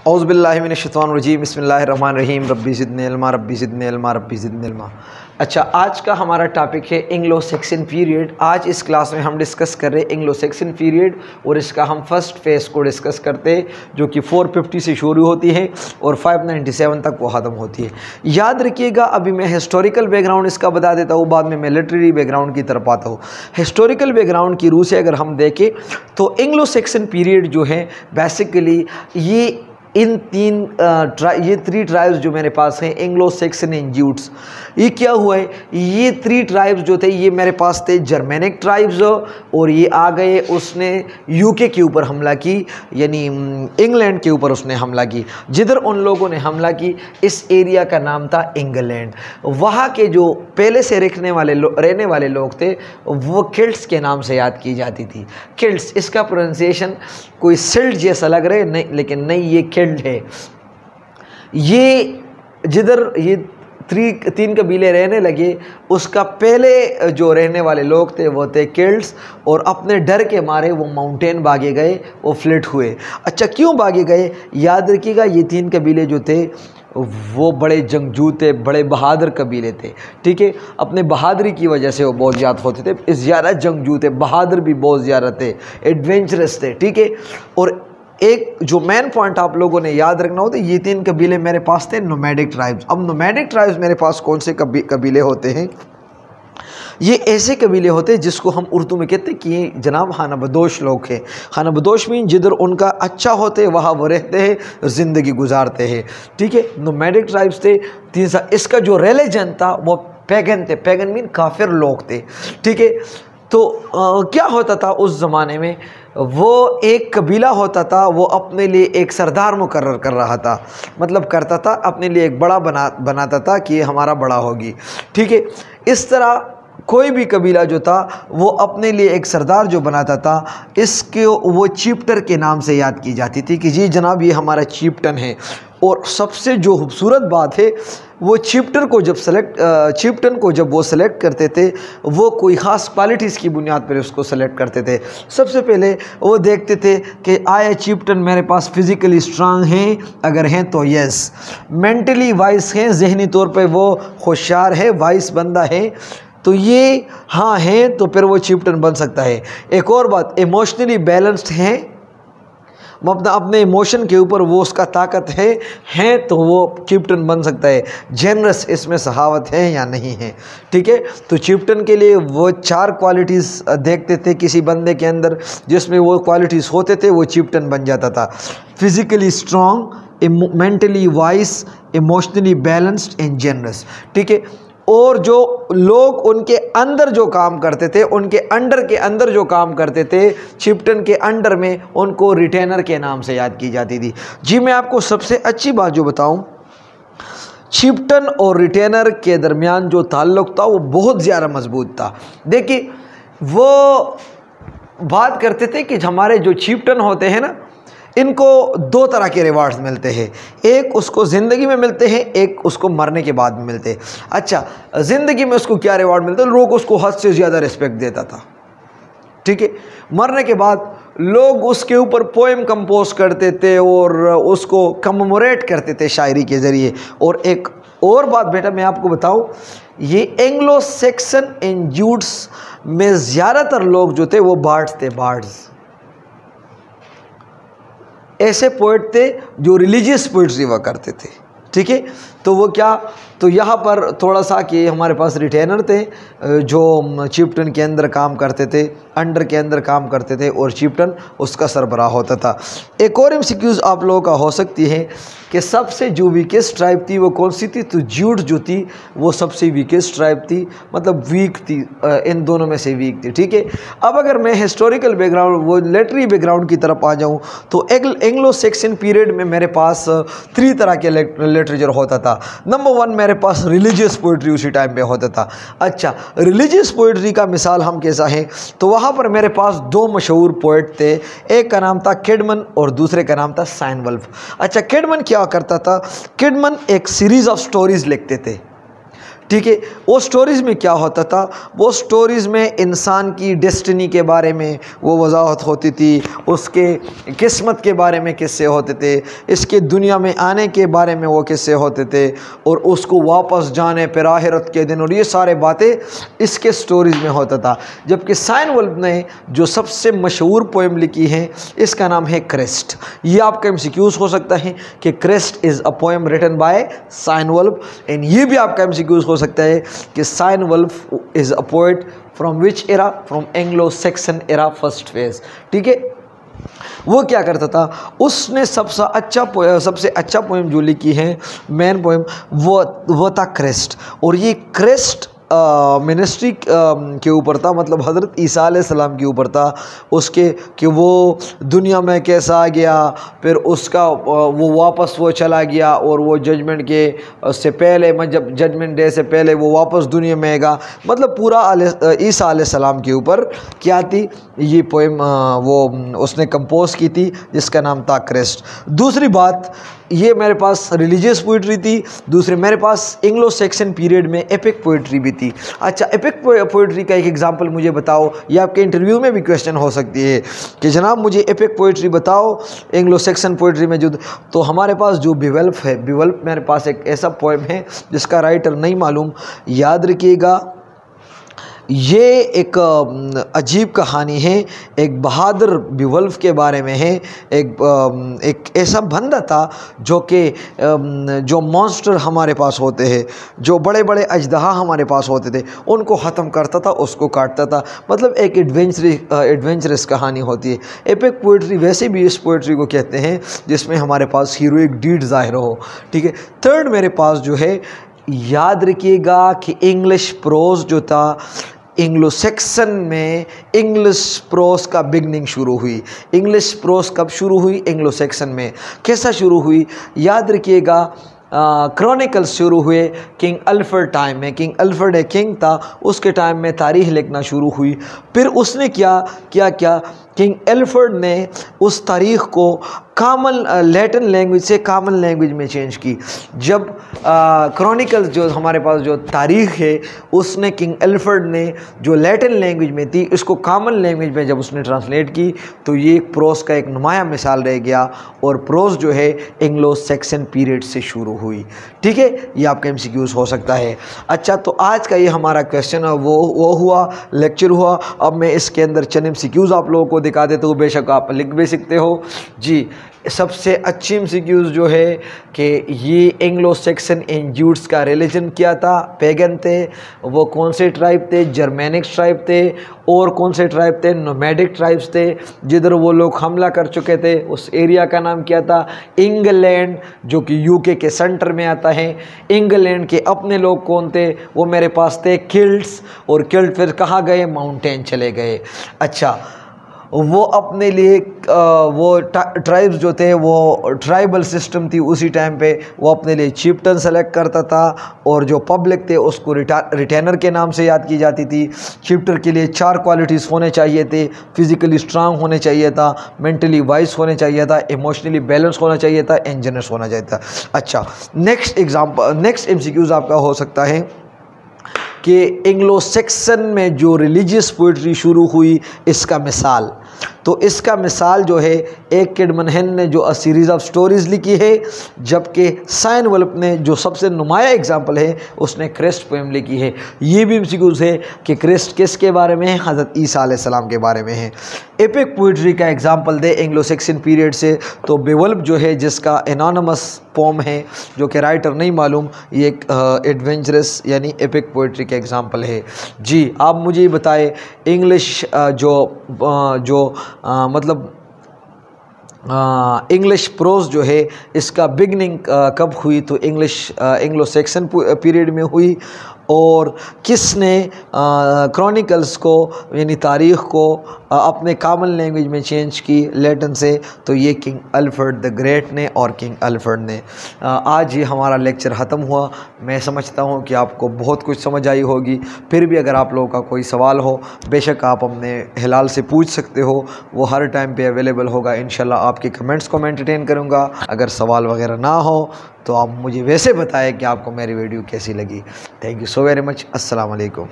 औज़ुबिल्लाहिमिनश्शैतानिर्रजीम बिस्मिल्लाहिर्रहमानिर्रहीम रब्बी ज़िदनी इल्मा रब्बी ज़िदनी इल्मा रब्बी ज़िदनी इल्मा। अच्छा, आज का हमारा टॉपिक है एंग्लो सेक्सन पीरियड। आज इस क्लास में हम डिस्कस कर रहे हैं एंग्लो सेक्सन पीरियड और इसका हम फर्स्ट फेज़ को डिस्कस करते हैं जो कि 450 से शुरू होती है और 597 तक वो ख़त्म होती है। याद रखिएगा, अभी मैं हिस्टोरिकल बैकग्राउंड इसका बता देता हूँ, बाद में मैं लिटरेरी बैकग्राउंड की तरफ आता हूँ। हिस्टोरिकल बैकग्राउंड की रूह से अगर हम देखें तो एंग्लो सेक्सन पीरियड जो है बेसिकली ये थ्री ट्राइब्स जो मेरे पास हैं, एंग्लो सेक्सन एंड ज्यूट्स, ये क्या हुआ है, ये थ्री ट्राइब्स जो थे ये मेरे पास थे जर्मेनिक ट्राइब्स और ये आ गए, उसने यूके के ऊपर हमला की, यानी इंग्लैंड के ऊपर उसने हमला की। जिधर उन लोगों ने हमला की इस एरिया का नाम था इंग्लैंड। वहाँ के जो पहले से रहने वाले लोग थे वो किल्ट्स के नाम से याद की जाती थी। किल्ट्स, इसका प्रोनाउंसिएशन कोई सिल्ट जैसा लग रहा है, नहीं, लेकिन नहीं, ये किल्ट है। ये जिधर ये तीन कबीले रहने लगे, उसका पहले जो रहने वाले लोग थे वो थे किल्ट्स, और अपने डर के मारे वो माउंटेन भागे गए, वो फ्लिट हुए। अच्छा, क्यों भागे गए? याद रखिएगा, ये तीन कबीले जो थे वो बड़े जंगजू थे, बड़े बहादुर कबीले थे। ठीक है, अपने बहादुरी की वजह से वो बहुत ज़्यादा होते थे, ज़्यादा जंगजू थे, बहादुर भी बहुत ज़्यादा थे, एडवेंचरस थे। ठीक है, और एक जो मेन पॉइंट आप लोगों ने याद रखना होता है, ये तीन कबीले मेरे पास थे नोमैडिक ट्राइब्स। अब नोमैडिक ट्राइब्स मेरे पास कौन से कबीले होते हैं? ये ऐसे कबीले होते हैं जिसको हम उर्दू में कहते हैं कि ये जनाब खानाबदोश लोग हैं। खानाबदोश मीन जिधर उनका अच्छा होते हैं वहाँ वो रहते हैं, ज़िंदगी गुजारते हैं। ठीक है, नोमैडिक ट्राइब्स थे तीन सा। इसका जो रिलीजन था वो पैगन थे। पैगन मीन काफिर लोग थे। ठीक है, तो क्या होता था उस ज़माने में, वो एक कबीला होता था, वो अपने लिए एक सरदार मुकर्रर कर रहा था, मतलब करता था अपने लिए एक बड़ा बनाता था कि ये हमारा बड़ा होगी। ठीक है, इस तरह कोई भी कबीला जो था वो अपने लिए एक सरदार जो बनाता था, इसके वो चीफ्टन के नाम से याद की जाती थी कि जी जनाब ये हमारा चीफ्टन है। और सबसे जो खूबसूरत बात है, वो चीफ्टन को जब वो सेलेक्ट करते थे, वो कोई ख़ास क्वालिटीज़ की बुनियाद पर उसको सेलेक्ट करते थे। सबसे पहले वो देखते थे कि आया चीफ्टन मेरे पास फिज़िकली स्ट्रांग हैं, अगर हैं तो यस, मेंटली वाइस हैं, जहनी तौर पे वो होशियार है, वाइस बंदा है, तो ये हाँ हैं, तो फिर वो चीफ्टन बन सकता है। एक और बात, इमोशनली बैलेंस्ड हैं, अपने इमोशन के ऊपर वो उसका ताकत है तो वो चीफ्टन बन सकता है। जेनरस, इसमें सहावत है या नहीं है। ठीक है, तो चीफ्टन के लिए वो चार क्वालिटीज़ देखते थे किसी बंदे के अंदर, जिसमें वो क्वालिटीज़ होते थे वो चीफ्टन बन जाता था। Physically strong, mentally vice, emotionally balanced and generous. ठीक है, और जो लोग उनके अंदर जो काम करते थे, उनके अंडर के अंदर जो काम करते थे, चीफ्टन के अंडर में, उनको रिटेनर के नाम से याद की जाती थी। जी मैं आपको सबसे अच्छी बात जो बताऊं, चीफ्टन और रिटेनर के दरमियान जो ताल्लुक़ था वो बहुत ज़्यादा मजबूत था। देखिए, वो बात करते थे कि हमारे जो चीफ्टन होते हैं ना, इनको दो तरह के रिवार्ड्स मिलते हैं, एक उसको ज़िंदगी में मिलते हैं, एक उसको मरने के बाद में मिलते हैं। अच्छा, ज़िंदगी में उसको क्या रिवार्ड मिलता है? लोग उसको हद से ज़्यादा रिस्पेक्ट देता था। ठीक है, मरने के बाद लोग उसके ऊपर पोएम कंपोज करते थे और उसको कमेमोरेट करते थे शायरी के ज़रिए। और एक और बात बेटा मैं आपको बताऊं, ये एंग्लो सेक्सन एंड ज्यूट्स में ज़्यादातर लोग जो थे वो बार्ड्स थे। बार्ड्स ऐसे पोइट थे जो रिलीजियस पोइट्री हुआ करते थे। ठीक है, तो वो क्या, तो यहाँ पर थोड़ा सा कि हमारे पास रिटेनर थे जो चीफ्टन के अंदर काम करते थे, अंडर के अंदर काम करते थे, और चीफ्टन उसका सरबराह होता था। एक और एमसीक्यूज़ आप लोगों का हो सकती है कि सबसे जो वीकेस्ट ट्राइब थी वो कौन सी थी? तो ज्यूट जो थी वो सबसे वीकेस्ट ट्राइब थी, मतलब वीक थी, इन दोनों में से वीक थी। ठीक है, अब अगर मैं हिस्टोरिकल बैकग्राउंड, वो लिटरेरी बैकग्राउंड की तरफ आ जाऊँ तो एंग्लो सेक्सन पीरियड में मेरे पास 3 तरह के लिटरेचर होता था। नंबर 1 मेरे पास रिलीजियस पोइट्री उसी टाइम पे होता था। अच्छा, रिलीजियस पोइट्री का मिसाल हम कैसा है, तो वहाँ पर मेरे पास 2 मशहूर पोइट थे, एक का नाम था कैडमन और दूसरे का नाम था साइनवल्फ। अच्छा, कैडमन क्या करता था? कैडमन एक सीरीज़ ऑफ स्टोरीज़ लिखते थे। ठीक है। वो स्टोरीज़ में क्या होता था, वो स्टोरीज़ में इंसान की डेस्टिनी के बारे में वो वजाहत होती थी, उसके किस्मत के बारे में किस्से होते थे, इसके दुनिया में आने के बारे में वो किस्से होते थे, और उसको वापस जाने पर आखिरत के दिन, और ये सारे बातें इसके स्टोरीज़ में होता था। जबकि साइन वुल्फ ने जो सबसे मशहूर पोएम लिखी है इसका नाम है क्रेस्ट। ये आपका एमसीक्यूज़ हो सकता है कि Christ is a poem written by Cynewulf, and ये भी आपका एमसीक्यूज़ हो सकता है कि Cynewulf is a poet from which era, from Anglo Saxon era first phase. ठीक है, वो क्या करता था, उसने सबसे अच्छा पोएम जो लिखी है, मेन पोएम, वो था क्रेस्ट। और ये क्रेस्ट मिनिस्ट्री के ऊपर था, मतलब हज़रत ईसा अलैहिस्सलाम के ऊपर था, उसके कि वो दुनिया में कैसा आ गया, फिर उसका वो वापस वो चला गया, और वो जजमेंट के से पहले, मतलब जजमेंट डे से पहले वो वापस दुनिया में आएगा। मतलब पूरा ईसा अलैहिस्सलाम के ऊपर क्या थी, ये पोएम वो उसने कंपोज की थी, जिसका नाम था क्रेस्ट। दूसरी बात, ये मेरे पास रिलीजियस पोइट्री थी। दूसरे मेरे पास एंग्लो सैक्सन पीरियड में एपिक पोइट्री भी थी। अच्छा, एपिक पोइट्री का एक एग्जांपल मुझे बताओ, ये आपके इंटरव्यू में भी क्वेश्चन हो सकती है कि जनाब मुझे एपिक पोइट्री बताओ एंग्लो सैक्सन पोइट्री में। जो तो हमारे पास जो बेवल्फ है, बेवल्फ मेरे पास एक ऐसा पोएम है जिसका राइटर नहीं मालूम, याद रखिएगा। ये एक अजीब कहानी है, एक बहादुर बेवल्फ के बारे में है। एक ऐसा बंदा था जो मॉन्स्टर हमारे पास होते हैं, जो बड़े बड़े अजदहा हमारे पास होते थे, उनको ख़त्म करता था, उसको काटता था। मतलब एक एडवेंचरस कहानी होती है। एपिक पोइट्री वैसे भी इस पोइट्री को कहते हैं जिसमें हमारे पास हीरोइक डीड ज़ाहिर हो। ठीक है। थर्ड मेरे पास जो है, याद रखिएगा कि इंग्लिश प्रोज जो था, एंग्लो सैक्सन में इंग्लिश प्रोस का बिगनिंग शुरू हुई। इंग्लिश प्रोस कब शुरू हुई? एंग्लो सैक्सन में। कैसा शुरू हुई? याद रखिएगा, क्रॉनिकल्स शुरू हुए किंग अल्फ्रेड टाइम में। किंग अल्फ्रेड एक किंग था, उसके टाइम में तारीख़ लिखना शुरू हुई। फिर उसने क्या किंग अल्फ्रेड ने उस तारीख़ को कॉमन लैटिन लैंग्वेज से कॉमन लैंग्वेज में चेंज की। जब क्रॉनिकल्स जो हमारे पास जो तारीख़ है, उसने किंग अल्फ्रेड ने जो लैटिन लैंग्वेज में थी, इसको कॉमन लैंग्वेज में जब उसने ट्रांसलेट की, तो ये प्रोस का एक नुमाया मिसाल रह गया। और प्रोस जो है एंग्लो सैक्सन पीरियड से शुरू हुई। ठीक है, ये आपका एमसीक्यूज़ हो सकता है। अच्छा, तो आज का ये हमारा क्वेश्चन वो हुआ, लेक्चर हुआ। अब मैं इसके अंदर चंद एमसीक्यूज़ आप लोगों को दिखा देता हूँ, बेशक आप लिख भी सकते हो जी। सबसे अच्छी एमसीक्यूज़ जो है कि ये एंग्लो सैक्सन एंज्यूट्स का रिलीजन क्या था, पैगन थे, वो कौन से ट्राइब थे, जर्मेनिक ट्राइब थे, और कौन से ट्राइब थे, नोमैडिक ट्राइब्स थे, जिधर वो लोग हमला कर चुके थे। उस एरिया का नाम क्या था? इंग्लैंड, जो कि यूके के सेंटर में आता है। इंग्लैंड के अपने लोग कौन थे? वो मेरे पास थे किल्ट्स, और किल्ट फिर कहाँ गए? माउंटेन चले गए। अच्छा, वो अपने लिए वो ट्राइब्स जो थे, वो ट्राइबल सिस्टम थी उसी टाइम पे, वो अपने लिए चीफ्टन सेलेक्ट करता था, और जो पब्लिक थे उसको रिटेनर के नाम से याद की जाती थी। चीफ्टर के लिए 4 क्वालिटीज़ होने चाहिए थे। फिज़िकली स्ट्रांग होने चाहिए था, मेंटली वाइज होने चाहिए था, इमोशनली बैलेंस होना चाहिए था, इंजीनियस होना चाहिए था। अच्छा, नेक्स्ट एमसीक्यूज़ आपका हो सकता है कि एंग्लो सैक्सन में जो रिलीजियस पोइट्री शुरू हुई, इसका मिसाल। तो इसका मिसाल जो है, एक किड मनहन ने जो अ सीरीज़ ऑफ स्टोरीज़ लिखी है, जबकि साइन वुल्फ ने जो सबसे नुमाया एग्जाम्पल है, उसने क्रेस्ट पोएम लिखी है। ये भी एमसीक्यूज़ है कि क्रेस्ट किसके बारे में है? हज़रत ईसा अलैहिस्सलाम के बारे में है। एपिक पोइट्री का एग्जाम्पल दे एंग्लो सैक्सन पीरियड से, तो बेवल्फ जो है, जिसका एनोनिमस पोम है, जो कि राइटर नहीं मालूम, ये एक एडवेंचरस यानी एपिक पोइट्री का एग्जाम्पल है। जी, आप मुझे ये बताएं, इंग्लिश मतलब इंग्लिश प्रोज जो है, इसका बिगनिंग कब हुई? तो एंग्लो सैक्सन पीरियड में हुई। और किसने क्रॉनिकल्स को यानी तारीख़ को अपने कॉमन लैंग्वेज में चेंज की लैटिन से? तो ये किंग अल्फ्रेड द ग्रेट ने और किंग अल्फ्रेड ने। आज ये हमारा लेक्चर ख़त्म हुआ। मैं समझता हूँ कि आपको बहुत कुछ समझ आई होगी। फिर भी अगर आप लोगों का कोई सवाल हो, बेशक आप अपने हिलाल से पूछ सकते हो, वो हर टाइम पे अवेलेबल होगा। इंशाल्लाह आपके कमेंट्स को मैं एंटरटेन करूँगा। अगर सवाल वगैरह ना हो तो आप मुझे वैसे बताएं कि आपको मेरी वीडियो कैसी लगी। Thank you so very much. अस्सलाम वालेकुम।